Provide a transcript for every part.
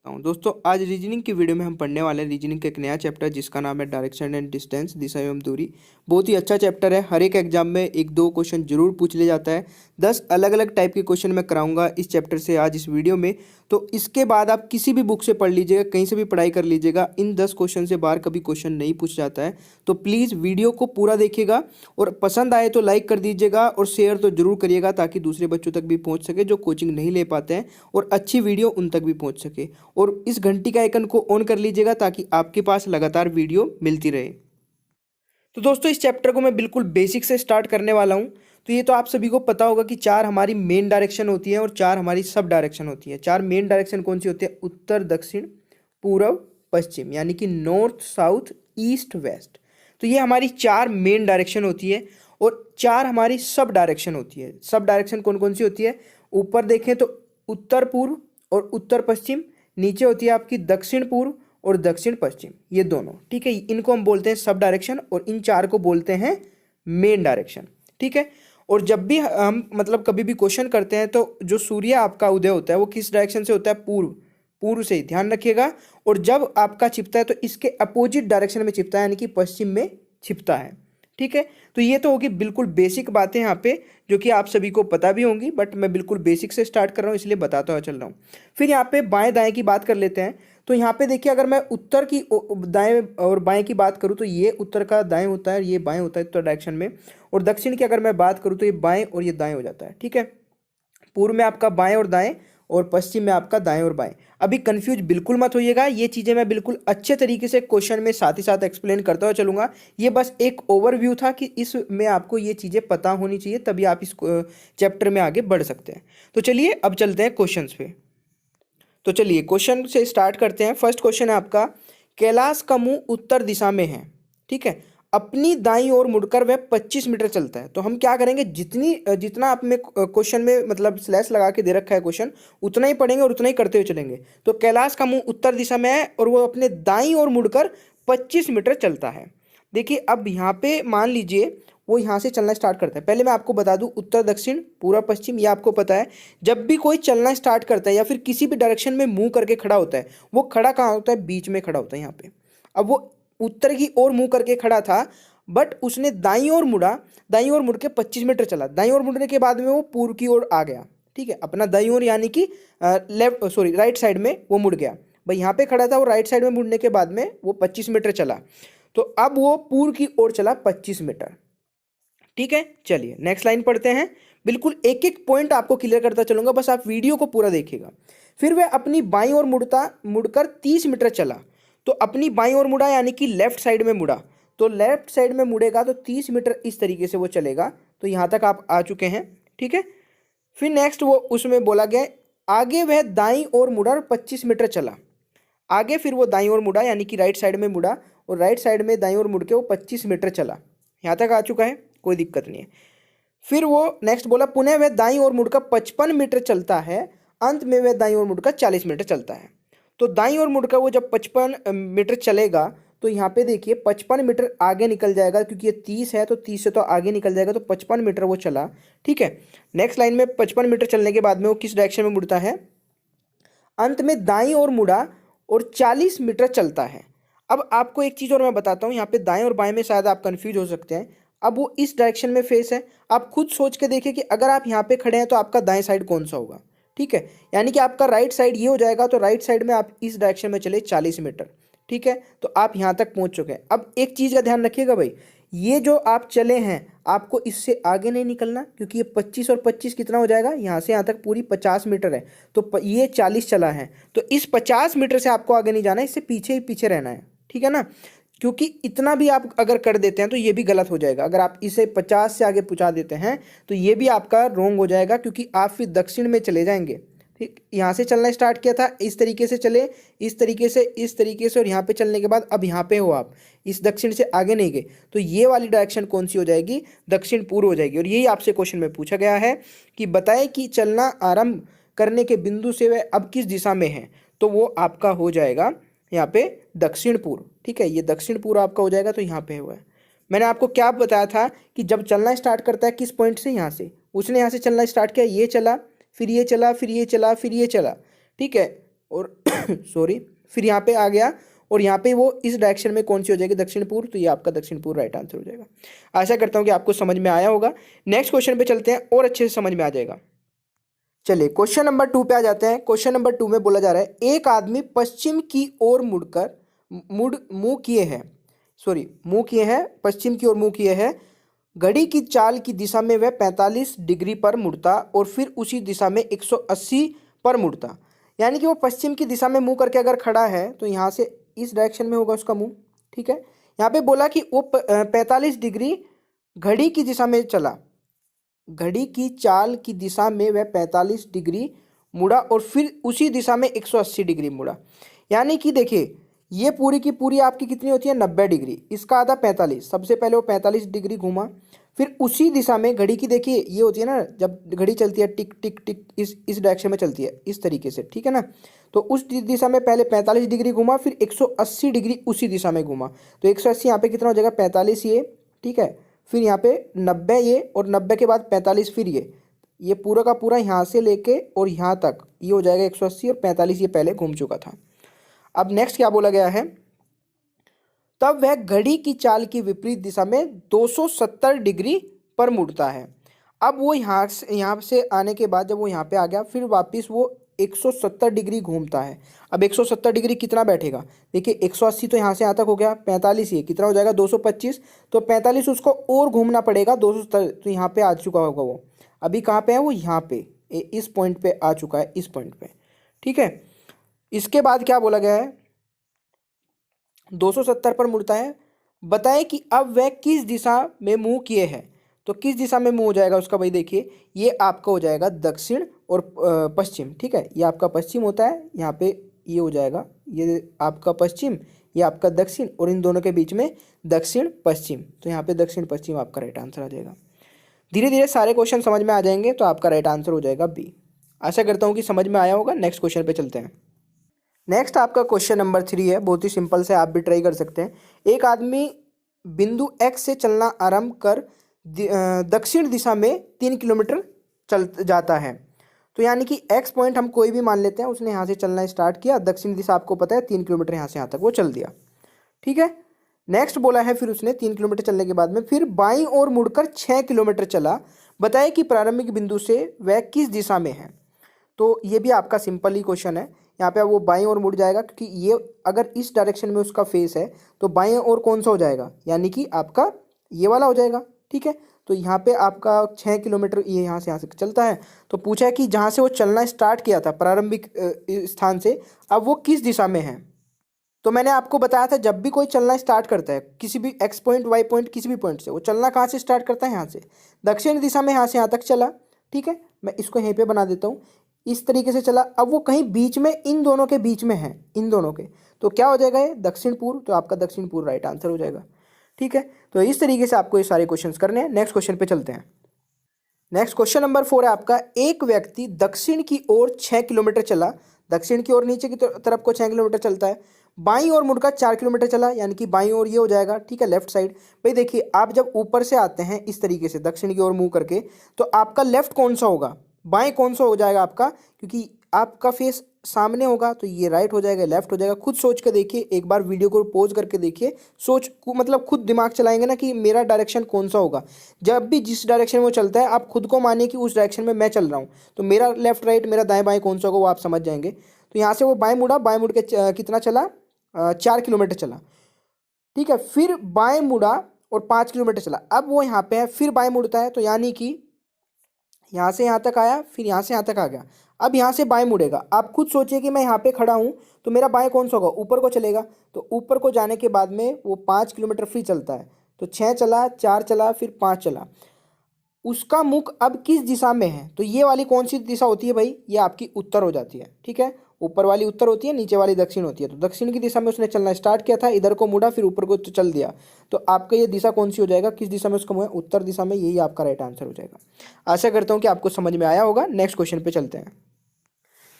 दोस्तों आज रीजनिंग की वीडियो में हम पढ़ने वाले हैं रीजनिंग का एक नया चैप्टर जिसका नाम है डायरेक्शन एंड डिस्टेंस, दिशा एवं दूरी। बहुत ही अच्छा चैप्टर है। हर एक एग्जाम में एक दो क्वेश्चन जरूर पूछ लिया जाता है। 10 अलग अलग टाइप के क्वेश्चन मैं कराऊंगा इस चैप्टर से आज इस वीडियो में। तो इसके बाद आप किसी भी बुक से पढ़ लीजिएगा, कहीं से भी पढ़ाई कर लीजिएगा, इन 10 क्वेश्चन से बाहर कभी क्वेश्चन नहीं पूछ जाता है। तो प्लीज़ वीडियो को पूरा देखिएगा और पसंद आए तो लाइक कर दीजिएगा और शेयर तो जरूर करिएगा ताकि दूसरे बच्चों तक भी पहुंच सके जो कोचिंग नहीं ले पाते हैं और अच्छी वीडियो उन तक भी पहुंच सके। और इस घंटी का आइकन को ऑन कर लीजिएगा ताकि आपके पास लगातार वीडियो मिलती रहे। तो दोस्तों इस चैप्टर को मैं बिल्कुल बेसिक से स्टार्ट करने वाला हूं। तो ये तो आप सभी को पता होगा कि 4 हमारी मेन डायरेक्शन होती है और 4 हमारी सब डायरेक्शन होती है। 4 मेन डायरेक्शन कौन सी होती है? उत्तर, दक्षिण, पूर्व, पश्चिम, यानी कि नॉर्थ, साउथ, ईस्ट, वेस्ट। तो ये हमारी 4 मेन डायरेक्शन होती है और 4 हमारी सब डायरेक्शन होती है। सब डायरेक्शन कौन कौन सी होती है? ऊपर देखें तो उत्तर पूर्व और उत्तर पश्चिम, नीचे होती है आपकी दक्षिण पूर्व और दक्षिण पश्चिम, ये दोनों। ठीक है, इनको हम बोलते हैं सब डायरेक्शन और इन 4 को बोलते हैं मेन डायरेक्शन। ठीक है, और जब भी हम मतलब कभी भी क्वेश्चन करते हैं तो जो सूर्य आपका उदय होता है वो किस डायरेक्शन से होता है? पूर्व। पूर्व से ही ध्यान रखिएगा। और जब आपका छिपता है तो इसके अपोजिट डायरेक्शन में छिपता है, यानी कि पश्चिम में छिपता है। ठीक है, तो ये तो होगी बिल्कुल बेसिक बातें यहाँ पे जो कि आप सभी को पता भी होंगी, बट मैं बिल्कुल बेसिक से स्टार्ट कर रहा हूँ इसलिए बताता हुआ चल रहा हूँ। फिर यहाँ पे बाएं दाएं की बात कर लेते हैं। तो यहाँ पे देखिए, अगर मैं उत्तर की दाएं और बाएं की बात करूँ तो ये उत्तर का दाएं होता है, ये बाएं होता है उत्तर डायरेक्शन में। और दक्षिण की अगर मैं बात करूँ तो ये बाएं और ये दाएं हो जाता है। ठीक है, पूर्व में आपका बाएं और दाएं और पश्चिम में आपका दाएं और बाएं। अभी कंफ्यूज बिल्कुल मत होइएगा, ये चीज़ें मैं बिल्कुल अच्छे तरीके से क्वेश्चन में साथ ही साथ एक्सप्लेन करता हुआ चलूंगा। ये बस एक ओवरव्यू था कि इसमें आपको ये चीज़ें पता होनी चाहिए, तभी आप इस चैप्टर में आगे बढ़ सकते हैं। तो चलिए अब चलते हैं क्वेश्चन पे। तो चलिए क्वेश्चन से स्टार्ट करते हैं। फर्स्ट क्वेश्चन है आपका, कैलाश का मुंह उत्तर दिशा में है। ठीक है, अपनी दाईं ओर मुड़कर वह 25 मीटर चलता है। तो हम क्या करेंगे, जितना आप में क्वेश्चन में मतलब स्लैश लगा के दे रखा है क्वेश्चन, उतना ही पढ़ेंगे और उतना ही करते हुए चलेंगे। तो कैलाश का मुंह उत्तर दिशा में है और वो अपने दाईं ओर मुड़कर 25 मीटर चलता है। देखिए अब यहाँ पे मान लीजिए वो यहाँ से चलना स्टार्ट करता है। पहले मैं आपको बता दूं, उत्तर, दक्षिण, पूर्व, पश्चिम, ये आपको पता है। जब भी कोई चलना स्टार्ट करता है या फिर किसी भी डायरेक्शन में मुंह करके खड़ा होता है, वो खड़ा कहाँ होता है? बीच में खड़ा होता है यहाँ पे। अब वो उत्तर की ओर मुंह करके खड़ा था, बट उसने दाईं ओर मुड़ा, दाईं ओर मुड़ के 25 मीटर चला। दाईं ओर मुड़ने के बाद में वो पूर्व की ओर आ गया। ठीक है, अपना दाईं ओर यानी कि राइट साइड में वो मुड़ गया। भाई यहाँ पे खड़ा था, वो राइट साइड में मुड़ने के बाद में वो 25 मीटर चला। तो अब वो पूर्व की ओर चला 25 मीटर। ठीक है, चलिए नेक्स्ट लाइन पढ़ते हैं। बिल्कुल एक एक पॉइंट आपको क्लियर करता चलूंगा, बस आप वीडियो को पूरा देखिएगा। फिर वह अपनी बाईं ओर मुड़कर 30 मीटर चला। तो अपनी बाईं ओर मुड़ा यानी कि लेफ्ट साइड में मुड़ा। तो लेफ्ट साइड में मुड़ेगा तो 30 मीटर इस तरीके से वो चलेगा। तो यहां तक आप आ चुके हैं। ठीक है, फिर नेक्स्ट वो उसमें बोला गया, आगे वह दाईं ओर मुड़ा और 25 मीटर चला। आगे फिर वो दाईं ओर मुड़ा यानी कि राइट साइड में मुड़ा और राइट साइड में दाईं ओर मुड़ के वो 25 मीटर चला। यहाँ तक आ चुका है, कोई दिक्कत नहीं है। फिर वो नेक्स्ट बोला, पुनः वह दाईं ओर मुड़कर 55 मीटर चलता है। अंत में वह दाईं ओर मुड़कर 40 मीटर चलता है। तो दाईं ओर मुड़कर वो जब 55 मीटर चलेगा तो यहाँ पे देखिए 55 मीटर आगे निकल जाएगा, क्योंकि ये 30 है तो 30 से तो आगे निकल जाएगा। तो 55 मीटर वो चला। ठीक है, नेक्स्ट लाइन में 55 मीटर चलने के बाद में वो किस डायरेक्शन में मुड़ता है? अंत में दाईं ओर मुड़ा और 40 मीटर चलता है। अब आपको एक चीज़ और मैं बताता हूँ, यहाँ पे दाएं और बाएं में शायद आप कंफ्यूज हो सकते हैं। अब वो इस डायरेक्शन में फेस है, आप खुद सोच के देखिए कि अगर आप यहाँ पे खड़े हैं तो आपका दाएं साइड कौन सा होगा। ठीक है, यानी कि आपका राइट साइड ये हो जाएगा। तो राइट साइड में आप इस डायरेक्शन में चले 40 मीटर। ठीक है, तो आप यहाँ तक पहुँच चुके हैं। अब एक चीज़ का ध्यान रखिएगा भाई, ये जो आप चले हैं आपको इससे आगे नहीं निकलना, क्योंकि ये 25 और 25 कितना हो जाएगा? यहाँ से यहाँ तक पूरी 50 मीटर है। तो ये 40 चला है, तो इस 50 मीटर से आपको आगे नहीं जाना है, इससे पीछे ही पीछे रहना है। ठीक है ना, क्योंकि इतना भी आप अगर कर देते हैं तो ये भी गलत हो जाएगा। अगर आप इसे 50 से आगे पहुँचा देते हैं तो ये भी आपका रॉन्ग हो जाएगा, क्योंकि आप फिर दक्षिण में चले जाएंगे। ठीक, यहाँ से चलना स्टार्ट किया था, इस तरीके से चले, इस तरीके से, इस तरीके से, और यहाँ पे चलने के बाद अब यहाँ पे हो आप, इस दक्षिण से आगे नहीं गए। तो ये वाली डायरेक्शन कौन सी हो जाएगी? दक्षिण पूर्व हो जाएगी। और यही आपसे क्वेश्चन में पूछा गया है कि बताएं कि चलना आरंभ करने के बिंदु से वह अब किस दिशा में है। तो वो आपका हो जाएगा यहाँ पे दक्षिण पूर्व। ठीक है, ये दक्षिण पूर्व आपका हो जाएगा। तो यहाँ पे हुआ है, मैंने आपको क्या बताया था कि जब चलना स्टार्ट करता है किस पॉइंट से? यहाँ से। उसने यहाँ से चलना स्टार्ट किया, ये चला, फिर ये चला, फिर ये चला, फिर ये चला। ठीक है, और सॉरी, फिर यहाँ पे आ गया और यहाँ पे वो इस डायरेक्शन में कौन सी हो जाएगी, दक्षिण पूर्व, तो ये आपका दक्षिण पूर्व राइट आंसर हो जाएगा। आशा करता हूँ कि आपको समझ में आया होगा। नेक्स्ट क्वेश्चन पे चलते हैं और अच्छे से समझ में आ जाएगा। चलिए क्वेश्चन नंबर 2 पे आ जाते हैं। क्वेश्चन नंबर 2 में बोला जा रहा है एक आदमी पश्चिम की ओर मुड़कर मुंह किए है, सॉरी मुंह किए हैं, पश्चिम की ओर मुंह किए है, घड़ी की चाल की दिशा में वह 45 डिग्री पर मुड़ता और फिर उसी दिशा में 180 पर मुड़ता। यानी कि वो पश्चिम की दिशा में मुंह करके अगर खड़ा है तो यहाँ से इस डायरेक्शन में होगा उसका मुंह, ठीक है। यहाँ पे बोला कि वो 45 डिग्री घड़ी की दिशा में चला, घड़ी की चाल की दिशा में वह 45 डिग्री मुड़ा और फिर उसी दिशा में 180 डिग्री मुड़ा। यानी कि देखिए ये पूरी की पूरी आपकी कितनी होती है, 90 डिग्री, इसका आधा 45, सबसे पहले वो 45 डिग्री घूमा, फिर उसी दिशा में घड़ी की देखिए ये होती है ना, जब घड़ी चलती है टिक टिक टिक इस डायरेक्शन में चलती है इस तरीके से, ठीक है ना। तो उस दिशा में पहले 45 डिग्री घूमा, फिर 180 डिग्री उसी दिशा में घूमा, तो 180 यहाँ पे कितना हो जाएगा, 45 ये, ठीक है, फिर यहाँ पे 90 ये, और 90 के बाद 45 फिर ये पूरा का पूरा यहाँ से लेके और यहाँ तक ये हो जाएगा 180, और 45 ये पहले घूम चुका था। अब नेक्स्ट क्या बोला गया है, तब वह घड़ी की चाल की विपरीत दिशा में 270 डिग्री पर मुड़ता है। अब वो यहाँ से आने के बाद जब वो यहाँ पे आ गया, फिर वापस वो 170 डिग्री घूमता है। अब 170 डिग्री कितना बैठेगा, देखिए 180 तो यहाँ से यहाँ तक हो गया, 45 ये कितना हो जाएगा 225, तो 45 उसको और घूमना पड़ेगा 270, तो यहाँ पे आ चुका होगा वो। अभी कहाँ पे है वो, यहाँ पे इस पॉइंट पे आ चुका है, इस पॉइंट पे, ठीक है। इसके बाद क्या बोला गया है, 270 पर मुड़ता है, बताएं कि अब वह किस दिशा में मुंह किए है। तो किस दिशा में मुंह हो जाएगा उसका भाई, देखिए ये आपका हो जाएगा दक्षिण और पश्चिम, ठीक है। ये आपका पश्चिम होता है, यहाँ पे ये हो जाएगा, ये आपका पश्चिम, ये आपका दक्षिण, और इन दोनों के बीच में दक्षिण पश्चिम, तो यहाँ पे दक्षिण पश्चिम आपका राइट आंसर आ जाएगा। धीरे धीरे सारे क्वेश्चन समझ में आ जाएंगे, तो आपका राइट आंसर हो जाएगा बी। आशा करता हूँ कि समझ में आया होगा। नेक्स्ट क्वेश्चन पे चलते हैं। नेक्स्ट आपका क्वेश्चन नंबर 3 है, बहुत ही सिंपल से, आप भी ट्राई कर सकते हैं। एक आदमी बिंदु एक्स से चलना आरंभ कर दक्षिण दिशा में 3 किलोमीटर चल जाता है। तो यानी कि एक्स पॉइंट हम कोई भी मान लेते हैं, उसने यहाँ से चलना स्टार्ट किया, दक्षिण दिशा आपको पता है 3 किलोमीटर यहाँ से यहाँ तक वो चल दिया, ठीक है। नेक्स्ट बोला है फिर उसने 3 किलोमीटर चलने के बाद में फिर बाईं ओर मुड़कर 6 किलोमीटर चला, बताए कि प्रारंभिक बिंदु से वह किस दिशा में है। तो ये भी आपका सिंपल ही क्वेश्चन है। यहाँ पे वो बाईं ओर मुड़ जाएगा, क्योंकि ये अगर इस डायरेक्शन में उसका फेस है तो बाईं ओर कौन सा हो जाएगा, यानी कि आपका ये वाला हो जाएगा, ठीक है। तो यहाँ पे आपका 6 किलोमीटर ये यहाँ से चलता है। तो पूछा है कि जहाँ से वो चलना स्टार्ट किया था प्रारंभिक स्थान से, अब वो किस दिशा में है। तो मैंने आपको बताया था जब भी कोई चलना स्टार्ट करता है किसी भी एक्स पॉइंट वाई पॉइंट किसी भी पॉइंट से, वो चलना कहाँ से स्टार्ट करता है, यहाँ से दक्षिण दिशा में यहाँ से यहाँ तक चला, ठीक है। मैं इसको यहीं पे बना देता हूँ, इस तरीके से चला। अब वो कहीं बीच में इन दोनों के बीच में है, इन दोनों के, तो क्या हो जाएगा ये दक्षिण पूर्व, तो आपका दक्षिण पूर्व राइट आंसर हो जाएगा, ठीक है। तो इस तरीके से आपको ये सारे क्वेश्चंस करने हैं। नेक्स्ट क्वेश्चन पे चलते हैं। नेक्स्ट क्वेश्चन नंबर 4 है आपका, एक व्यक्ति दक्षिण की ओर 6 किलोमीटर चला, दक्षिण की ओर नीचे की तरफ को 6 किलोमीटर चलता है, बाईं ओर मुड़कर 4 किलोमीटर चला, यानी कि बाईं ओर ये हो जाएगा, ठीक है, लेफ्ट साइड। भाई देखिए आप जब ऊपर से आते हैं इस तरीके से दक्षिण की ओर मुंह करके, तो आपका लेफ्ट कौन सा होगा, बाएं कौन सा हो जाएगा आपका, क्योंकि आपका फेस सामने होगा, तो ये राइट हो जाएगा, लेफ्ट हो जाएगा। खुद सोच के देखिए, एक बार वीडियो को पॉज करके देखिए, मतलब खुद दिमाग चलाएंगे ना कि मेरा डायरेक्शन कौन सा होगा। जब भी जिस डायरेक्शन में वो चलता है आप खुद को मानिए कि उस डायरेक्शन में मैं चल रहा हूँ, तो मेरा लेफ्ट राइट, मेरा दाएं बाएं कौन सा होगा वो आप समझ जाएंगे। तो यहाँ से वो बाएं मुड़ा, बाएं मुड़ के कितना चला, 4 किलोमीटर चला, ठीक है। फिर बाएं मुड़ा और 5 किलोमीटर चला। अब वो यहाँ पे है, फिर बाएं मुड़ता है, तो यानी कि यहाँ से यहाँ तक आया, फिर यहाँ से यहाँ तक आ गया। अब यहाँ से बाएं मुड़ेगा, आप खुद सोचिए कि मैं यहाँ पे खड़ा हूँ, तो मेरा बाएं कौन सा होगा, ऊपर को चलेगा। तो ऊपर को जाने के बाद में वो 5 किलोमीटर फिर चलता है, तो 6 चला, 4 चला, फिर 5 चला। उसका मुख अब किस दिशा में है, तो ये वाली कौन सी दिशा होती है भाई, ये आपकी उत्तर हो जाती है, ठीक है। ऊपर वाली उत्तर होती है, नीचे वाली दक्षिण होती है। तो दक्षिण की दिशा में उसने चलना स्टार्ट किया था, इधर को मुड़ा, फिर ऊपर को चल दिया, तो आपका ये दिशा कौन सी हो जाएगा, किस दिशा में उसका मुँह है, उत्तर दिशा में, यही आपका राइट आंसर हो जाएगा। आशा करता हूँ कि आपको समझ में आया होगा। नेक्स्ट क्वेश्चन पे चलते हैं।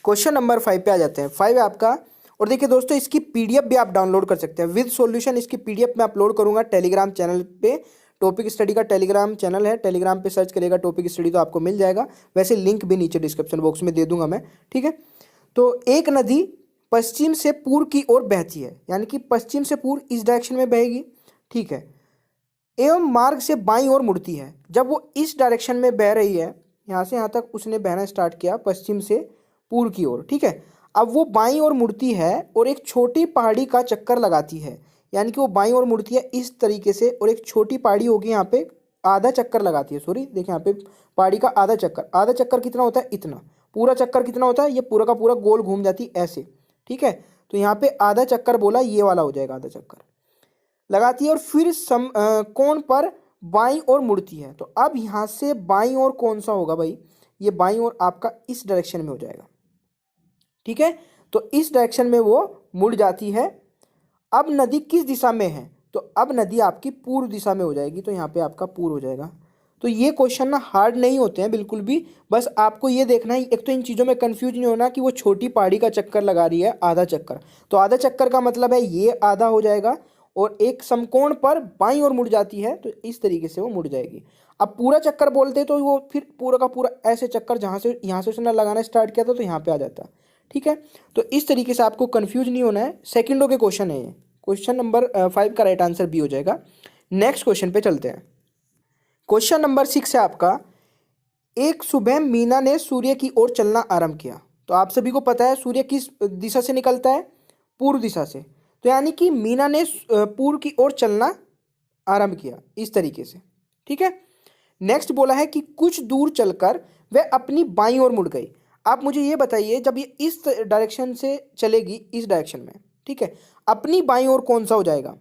क्वेश्चन नंबर 5 पे आ जाते हैं। 5 है आपका, और देखिए दोस्तों इसकी पीडीएफ भी आप डाउनलोड कर सकते हैं विद सॉल्यूशन। इसकी पीडीएफ मैं अपलोड करूंगा टेलीग्राम चैनल पे, टॉपिक स्टडी का टेलीग्राम चैनल है, टेलीग्राम पे सर्च करेगा टॉपिक स्टडी तो आपको मिल जाएगा। वैसे लिंक भी नीचे डिस्क्रिप्शन बॉक्स में दे दूंगा मैं, ठीक है। तो एक नदी पश्चिम से पूर्व की ओर बहती है, यानी कि पश्चिम से पूर्व इस डायरेक्शन में बहेगी, ठीक है, एवं मार्ग से बाईं ओर मुड़ती है। जब वो इस डायरेक्शन में बह रही है, यहाँ से यहाँ तक उसने बहना स्टार्ट किया पश्चिम से पूर्व की ओर, ठीक है। अब वो बाईं ओर मुड़ती है और एक छोटी पहाड़ी का चक्कर लगाती है, यानी कि वो बाईं ओर मुड़ती है इस तरीके से, और एक छोटी पहाड़ी होगी यहाँ पे, आधा चक्कर लगाती है, सॉरी देखिए यहाँ पे पहाड़ी का आधा चक्कर, आधा चक्कर कितना होता है, इतना, पूरा चक्कर कितना होता है, ये पूरा का पूरा गोल घूम जाती है ऐसे, ठीक है। तो यहाँ पे आधा चक्कर बोला, ये वाला हो जाएगा आधा चक्कर लगाती है, और फिर कोण पर बाईं ओर मुड़ती है। तो अब यहाँ से बाईं ओर कौन सा होगा भाई, ये बाईं ओर आपका इस डायरेक्शन में हो जाएगा, ठीक है। तो इस डायरेक्शन में वो मुड़ जाती है। अब नदी किस दिशा में है, तो अब नदी आपकी पूर्व दिशा में हो जाएगी, तो यहाँ पे आपका पूर्व हो जाएगा। तो ये क्वेश्चन ना हार्ड नहीं होते हैं बिल्कुल भी, बस आपको ये देखना है, एक तो इन चीज़ों में कंफ्यूज नहीं होना कि वो छोटी पहाड़ी का चक्कर लगा रही है आधा चक्कर, तो आधा चक्कर का मतलब है ये आधा हो जाएगा, और एक समकोण पर बाईं ओर मुड़ जाती है, तो इस तरीके से वो मुड़ जाएगी। अब पूरा चक्कर बोलते तो वो फिर पूरा का पूरा ऐसे चक्कर जहाँ से यहाँ से उसने लगाना स्टार्ट किया था तो यहाँ पे आ जाता, ठीक है। तो इस तरीके से आपको कंफ्यूज नहीं होना है। सेकंडों के क्वेश्चन है ये, क्वेश्चन नंबर 5 का राइट आंसर बी हो जाएगा। नेक्स्ट क्वेश्चन पे चलते हैं। क्वेश्चन नंबर 6 है आपका, एक सुबह मीना ने सूर्य की ओर चलना आरंभ किया। तो आप सभी को पता है सूर्य किस दिशा से निकलता है, पूर्व दिशा से, तो यानी कि मीना ने पूर्व की ओर चलना आरंभ किया इस तरीके से, ठीक है। नेक्स्ट बोला है कि कुछ दूर चलकर वह अपनी बाईं ओर मुड़ गई। आप मुझे ये बताइए, जब ये इस डायरेक्शन से चलेगी इस डायरेक्शन में, ठीक है, अपनी बाईं ओर कौन सा हो जाएगा,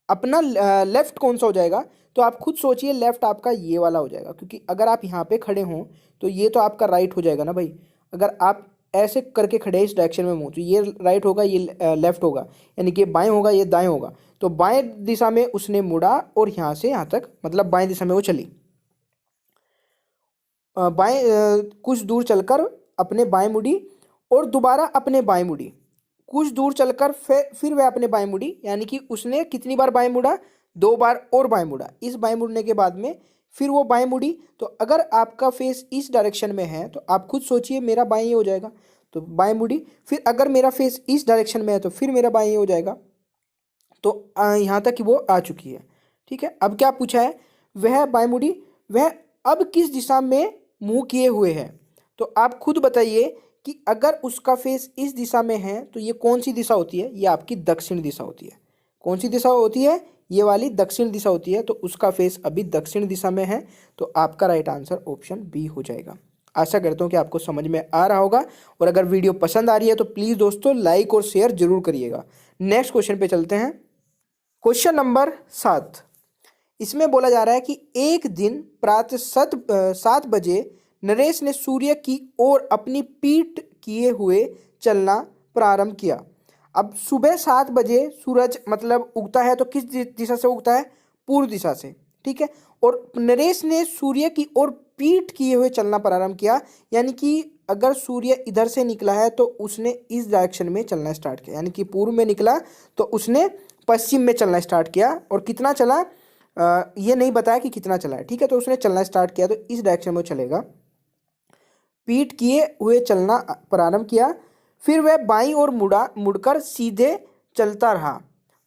अपना लेफ्ट कौन सा हो जाएगा, तो आप खुद सोचिए, लेफ्ट आपका ये वाला हो जाएगा, क्योंकि अगर आप यहाँ पे खड़े हों तो ये तो आपका राइट हो जाएगा ना भाई। अगर आप ऐसे करके खड़े हैं इस डायरेक्शन में मुँह, तो ये राइट होगा, ये लेफ्ट होगा, यानी कि बाएं होगा, ये दाएं होगा। तो बाएं दिशा में उसने मुड़ा और यहाँ से यहाँ तक, मतलब बाएं दिशा में वो चली। कुछ दूर चलकर अपने बाएं मुड़ी और दोबारा अपने बाएं मुड़ी, कुछ दूर चलकर फिर वह अपने बाएं मुड़ी, यानी कि उसने कितनी बार बाएं मुड़ा, 2 बार और बाएं मुड़ा। इस बाएं मुड़ने के बाद में फिर वो बाएं मुड़ी। तो अगर आपका फेस इस डायरेक्शन में है तो आप खुद सोचिए मेरा बाएं ही हो जाएगा, तो बाएं मुड़ी। फिर अगर मेरा फेस इस डायरेक्शन में है तो फिर मेरा बाएं ही हो जाएगा। तो यहाँ तक कि वो आ चुकी है, ठीक है। अब क्या पूछा है, वह बाएं मुड़ी, वह अब किस दिशा में मुंह किए हुए है। तो आप खुद बताइए कि अगर उसका फेस इस दिशा में है तो ये कौन सी दिशा होती है, ये आपकी दक्षिण दिशा होती है। कौन सी दिशा होती है, ये वाली दक्षिण दिशा होती है। तो उसका फेस अभी दक्षिण दिशा में है, तो आपका राइट आंसर ऑप्शन बी हो जाएगा। आशा करता हूँ कि आपको समझ में आ रहा होगा, और अगर वीडियो पसंद आ रही है तो प्लीज़ दोस्तों लाइक और शेयर जरूर करिएगा। नेक्स्ट क्वेश्चन पे चलते हैं। क्वेश्चन नंबर 7, इसमें बोला जा रहा है कि एक दिन प्रातः 7 बजे नरेश ने सूर्य की ओर अपनी पीठ किए हुए चलना प्रारंभ किया। अब सुबह 7 बजे सूरज मतलब उगता है, तो किस दिशा से उगता है, पूर्व दिशा से, ठीक है। और नरेश ने सूर्य की ओर पीठ किए हुए चलना प्रारंभ किया, यानी कि अगर सूर्य इधर से निकला है तो उसने इस डायरेक्शन में चलना स्टार्ट किया, यानी कि पूर्व में निकला तो उसने पश्चिम में चलना स्टार्ट किया। और कितना चला ये नहीं बताया कि कितना चला है, ठीक है। तो उसने चलना स्टार्ट किया तो इस डायरेक्शन में चलेगा, पीठ किए हुए चलना प्रारंभ किया। फिर वह बाईं ओर मुड़कर सीधे चलता रहा।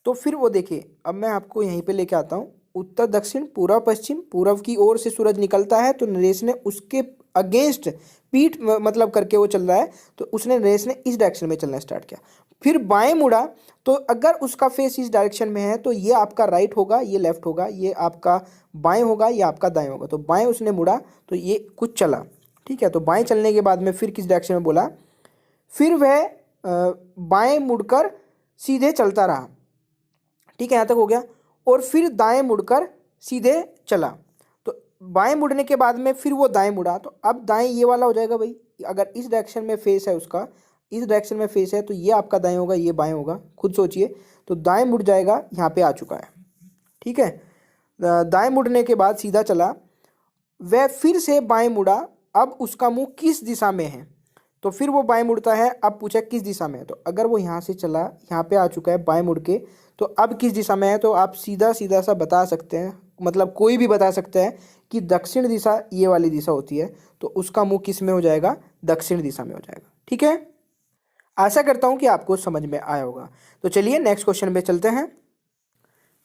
तो फिर वो देखिए, अब मैं आपको यहीं पे लेके आता हूँ, उत्तर दक्षिण पूर्व पश्चिम, पूर्व की ओर से सूरज निकलता है तो नरेश ने उसके अगेंस्ट पीठ मतलब करके वो चल रहा है, तो उसने नरेश ने इस डायरेक्शन में चलना स्टार्ट किया। फिर बाएं मुड़ा, तो अगर उसका फेस इस डायरेक्शन में है तो ये आपका राइट होगा, ये लेफ्ट होगा, ये आपका बाएं होगा, ये आपका दाएं होगा। तो बाएं उसने मुड़ा तो ये कुछ चला, ठीक है। तो बाएं चलने के बाद में फिर किस डायरेक्शन में बोला, फिर वह बाएं मुड़कर सीधे चलता रहा, ठीक है, यहाँ तक हो गया। और फिर दाएं मुड़कर सीधे चला, तो बाएं मुड़ने के बाद में फिर वो दाएं मुड़ा, तो अब दाएं ये वाला हो जाएगा भाई। अगर इस डायरेक्शन में फेस है उसका, इस डायरेक्शन में फेस है, तो ये आपका दाएं होगा, ये बाएं होगा, खुद सोचिए। तो दाएं मुड़ जाएगा, यहाँ पे आ चुका है, ठीक है। दाएं मुड़ने के बाद सीधा चला, वह फिर से बाएं मुड़ा। अब उसका मुंह किस दिशा में है, तो फिर वो बाएं मुड़ता है। अब पूछा किस दिशा में है, तो अगर वो यहाँ से चला, यहाँ पे आ चुका है बाएं मुड़ के, तो अब किस दिशा में है, तो आप सीधा सीधा सा बता सकते हैं, मतलब कोई भी बता सकता है कि दक्षिण दिशा ये वाली दिशा होती है, तो उसका मुंह किस में हो जाएगा, दक्षिण दिशा में हो जाएगा, ठीक है। आशा करता हूँ कि आपको समझ में आया होगा। तो चलिए नेक्स्ट क्वेश्चन पे चलते हैं।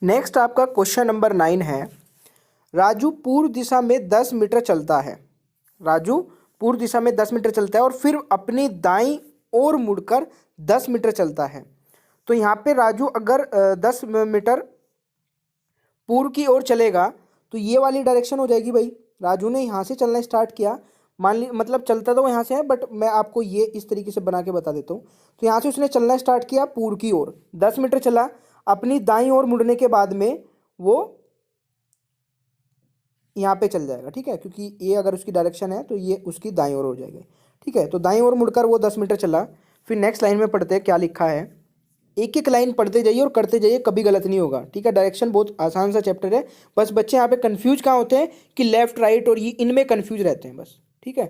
नेक्स्ट आपका क्वेश्चन नंबर 9 है, राजू पूर्व दिशा में 10 मीटर चलता है। राजू पूर्व दिशा में 10 मीटर चलता है और फिर अपनी दाईं ओर मुड़कर 10 मीटर चलता है। तो यहाँ पे राजू अगर 10 मीटर पूर्व की ओर चलेगा तो ये वाली डायरेक्शन हो जाएगी भाई। राजू ने यहाँ से चलना स्टार्ट किया, मान ली मतलब चलता तो वो यहाँ से है, बट मैं आपको ये इस तरीके से बना के बता देता हूँ। तो यहाँ से उसने चलना स्टार्ट किया पूर्व की ओर, 10 मीटर चला, अपनी दाईं ओर मुड़ने के बाद में वो यहाँ पे चल जाएगा, ठीक है, क्योंकि ये अगर उसकी डायरेक्शन है तो ये उसकी दाईं ओर हो जाएगी, ठीक है। तो दाईं ओर मुड़कर वो 10 मीटर चला। फिर नेक्स्ट लाइन में पढ़ते हैं क्या लिखा है। एक एक लाइन पढ़ते जाइए और करते जाइए, कभी गलत नहीं होगा, ठीक है। डायरेक्शन बहुत आसान सा चैप्टर है, बस बच्चे यहाँ पे कंफ्यूज कहाँ होते हैं कि लेफ्ट राइट और ये इनमें कंफ्यूज रहते हैं बस, ठीक है।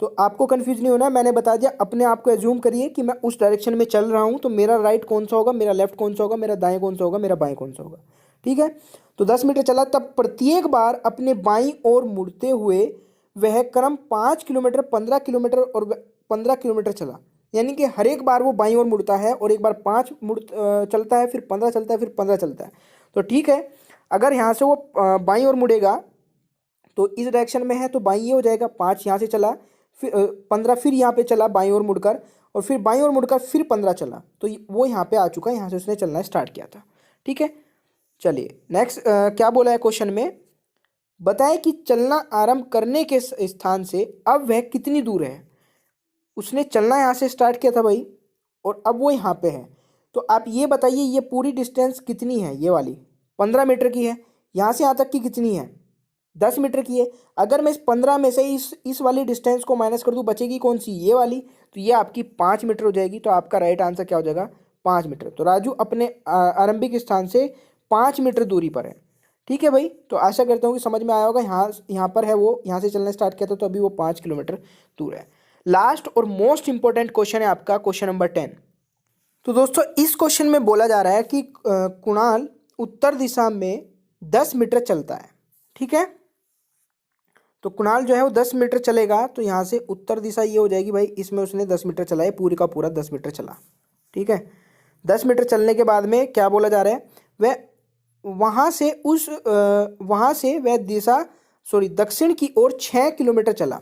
तो आपको कंफ्यूज नहीं होना, मैंने बता दिया। अपने आप को एज्यूम करिए कि मैं उस डायरेक्शन में चल रहा हूँ, तो मेरा राइट कौन सा होगा, मेरा लेफ्ट कौन सा होगा, मेरा दाएं कौन सा होगा, मेरा बाएं कौन सा होगा, ठीक है। तो 10 मीटर चला, तब प्रत्येक बार अपने बाईं ओर मुड़ते हुए वह क्रम 5 किलोमीटर, 15 किलोमीटर और 15 किलोमीटर चला। यानी कि हर एक बार वो बाईं ओर मुड़ता है और एक बार 5 चलता है, फिर 15 चलता है, फिर 15 चलता है। तो ठीक है, अगर यहाँ से वो बाईं ओर मुड़ेगा तो इस डायरेक्शन में है तो बाईं ये हो जाएगा, 5 यहाँ से चला, फिर 15 फिर यहाँ पे चला बाईं ओर मुड़कर, और फिर बाईं ओर मुड़कर फिर 15 चला, तो वो यहाँ पे आ चुका है, यहाँ से उसने चलना स्टार्ट किया था, ठीक है। चलिए नेक्स्ट क्या बोला है क्वेश्चन में, बताएं कि चलना आरंभ करने के स्थान से अब वह कितनी दूर है। उसने चलना यहाँ से स्टार्ट किया था भाई और अब वो यहाँ पे है। तो आप ये बताइए ये पूरी डिस्टेंस कितनी है, ये वाली 15 मीटर की है, यहाँ से यहाँ तक की कितनी है, 10 मीटर की है। अगर मैं इस 15 में से इस वाली डिस्टेंस को माइनस कर दूँ, बचेगी कौन सी, ये वाली, तो ये आपकी 5 मीटर हो जाएगी। तो आपका राइट आंसर क्या हो जाएगा, 5 मीटर। तो राजू अपने आरंभिक स्थान से 5 मीटर दूरी पर है, ठीक है भाई। तो आशा करता हूँ कि समझ में आया होगा। यहाँ पर है वो, यहाँ से चलना स्टार्ट किया था तो अभी वो 5 किलोमीटर दूर है। लास्ट और मोस्ट इंपॉर्टेंट क्वेश्चन है आपका क्वेश्चन नंबर 10। तो दोस्तों इस क्वेश्चन में बोला जा रहा है कि कुणाल उत्तर दिशा में 10 मीटर चलता है, ठीक है। तो कुणाल जो है वो 10 मीटर चलेगा, तो यहाँ से उत्तर दिशा ये हो जाएगी भाई, इसमें उसने 10 मीटर चला है, पूरी का पूरा 10 मीटर चला, ठीक है। 10 मीटर चलने के बाद में क्या बोला जा रहा है, वह वहाँ से वह दिशा दक्षिण की ओर 6 किलोमीटर चला।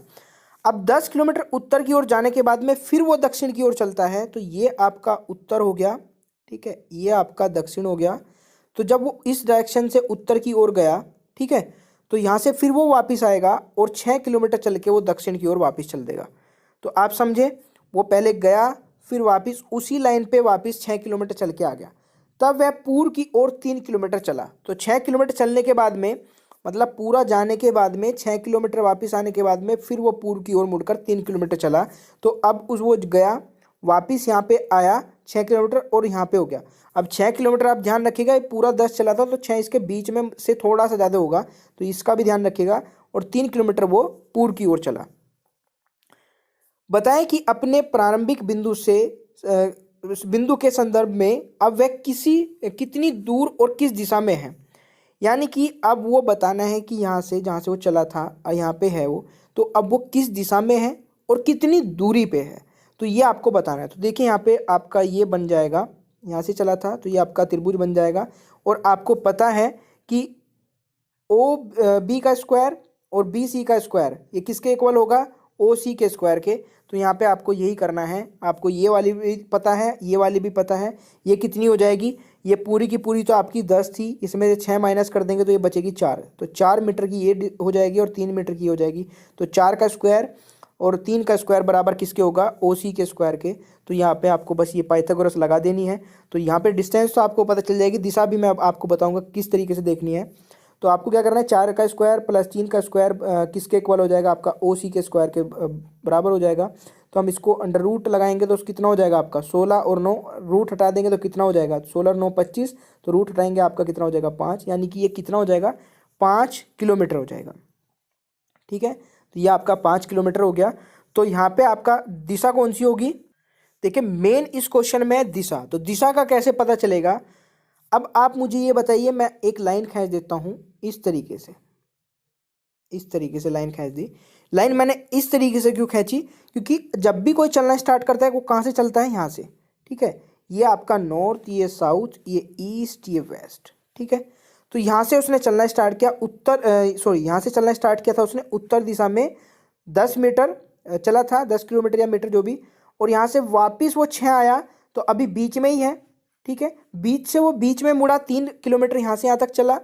अब 10 किलोमीटर उत्तर की ओर जाने के बाद में फिर वो दक्षिण की ओर चलता है, तो ये आपका उत्तर हो गया, ठीक है, ये आपका दक्षिण हो गया। तो जब वो इस डायरेक्शन से उत्तर की ओर गया, ठीक है, तो यहाँ से फिर वो वापस आएगा और 6 किलोमीटर चल के वो दक्षिण की ओर वापस चल देगा। तो आप समझे, वो पहले गया फिर वापस उसी लाइन पे वापस 6 किलोमीटर चल के आ गया, तब वह पूर्व की ओर 3 किलोमीटर चला। तो 6 किलोमीटर चलने के बाद में, मतलब पूरा जाने के बाद में 6 किलोमीटर वापस आने के बाद में फिर वो पूर्व की ओर मुड़कर 3 किलोमीटर चला। तो अब वो गया वापस यहाँ पे आया 6 किलोमीटर और यहाँ पे हो गया। अब 6 किलोमीटर आप ध्यान रखिएगा, ये पूरा 10 चला था तो 6 इसके बीच में से थोड़ा सा ज़्यादा होगा, तो इसका भी ध्यान रखिएगा। और 3 किलोमीटर वो पूर्व की ओर चला। बताएं कि अपने प्रारंभिक बिंदु के संदर्भ में अब वह कितनी दूर और किस दिशा में है। यानी कि अब वो बताना है कि यहाँ से जहाँ से वो चला था और यहाँ पे है वो, तो अब वो किस दिशा में है और कितनी दूरी पे है, तो ये आपको बताना है। तो देखिए यहाँ पे आपका ये बन जाएगा, यहाँ से चला था तो ये आपका त्रिभुज बन जाएगा। और आपको पता है कि ओ बी का स्क्वायर और बी सी का स्क्वायर ये किसके इक्वल होगा, ओ सी के स्क्वायर के। तो यहाँ पे आपको यही करना है, आपको ये वाली भी पता है, ये वाली भी पता है। ये कितनी हो जाएगी, ये पूरी की पूरी तो आपकी 10 थी, इसमें से 6 माइनस कर देंगे तो ये बचेगी 4। तो 4 मीटर की ये हो जाएगी और 3 मीटर की हो जाएगी। तो 4 का स्क्वायर और 3 का स्क्वायर बराबर किसके होगा, ओ सी के स्क्वायर के। तो यहाँ पे आपको बस ये पाइथागोरस लगा देनी है। तो यहाँ पे डिस्टेंस तो आपको पता चल जाएगी, दिशा भी मैं अब आपको बताऊँगा किस तरीके से देखनी है। तो आपको क्या करना है, 4 का स्क्वायर प्लस 3 का स्क्वायर किसके इक्वल हो जाएगा, आपका ओ सी के स्क्वायर के बराबर हो जाएगा। तो हम इसको अंडर रूट लगाएंगे तो कितना हो जाएगा आपका 16 और 9, रूट हटा देंगे तो कितना हो जाएगा 16 और 9 25, तो रूट हटाएंगे आपका कितना हो जाएगा 5, यानी कि ये कितना हो जाएगा 5 किलोमीटर हो जाएगा, ठीक है। तो ये आपका 5 किलोमीटर हो गया। तो यहाँ पे आपका दिशा कौन सी होगी, देखिए मेन इस क्वेश्चन में दिशा, तो दिशा का कैसे पता चलेगा। अब आप मुझे ये बताइए, मैं एक लाइन खींच देता हूँ इस तरीके से, इस तरीके से लाइन खींच दी। लाइन मैंने इस तरीके से क्यों खींची, क्योंकि जब भी कोई चलना स्टार्ट करता है वो कहाँ से चलता है, यहाँ से, ठीक है। ये आपका नॉर्थ, ये साउथ, ये ईस्ट, ये वेस्ट, ठीक है। तो यहाँ से उसने चलना स्टार्ट किया यहाँ से चलना स्टार्ट किया था उसने उत्तर दिशा में 10 मीटर चला था, 10 किलोमीटर या मीटर जो भी, और यहाँ से वापस वो 6 आया, तो अभी बीच में ही है, ठीक है। बीच से वो बीच में मुड़ा, 3 किलोमीटर यहाँ से यहाँ तक चला।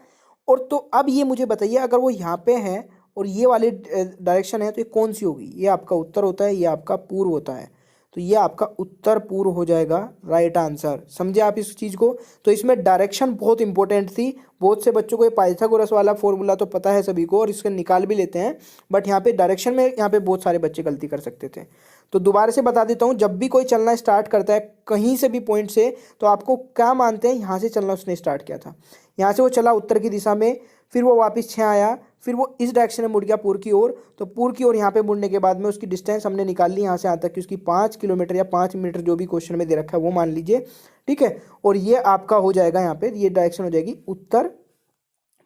और तो अब ये मुझे बताइए, अगर वो यहाँ पे है और ये वाली डायरेक्शन है तो ये कौन सी होगी, ये आपका उत्तर होता है, ये आपका पूर्व होता है, तो ये आपका उत्तर पूर्व हो जाएगा राइट आंसर। समझे आप इस चीज़ को। तो इसमें डायरेक्शन बहुत इंपॉर्टेंट थी। बहुत से बच्चों को ये पाइथागोरस वाला फॉर्मूला तो पता है सभी को, और इसके निकाल भी लेते हैं, बट यहाँ पे डायरेक्शन में यहाँ पे बहुत सारे बच्चे गलती कर सकते थे। तो दोबारा से बता देता हूँ, जब भी कोई चलना स्टार्ट करता है कहीं से भी पॉइंट से, तो आपको क्या मानते हैं, यहाँ से चलना उसने स्टार्ट किया था, यहाँ से वो चला उत्तर की दिशा में, फिर वो वापस 6 आया, फिर वो इस डायरेक्शन में मुड़ गया पूर्व की ओर। तो पूर्व की ओर यहाँ पे मुड़ने के बाद में उसकी डिस्टेंस हमने निकाल ली यहाँ से यहाँ तक कि उसकी 5 किलोमीटर या 5 मीटर जो भी क्वेश्चन में दे रखा है वो मान लीजिए, ठीक है। और ये आपका हो जाएगा, यहाँ पे ये डायरेक्शन हो जाएगी उत्तर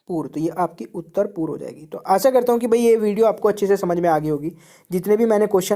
पूर्व, तो ये आपकी उत्तर पूर्व हो जाएगी। तो आशा करता हूँ कि भाई ये वीडियो आपको अच्छे से समझ में आ गई होगी। जितने भी मैंने क्वेश्चन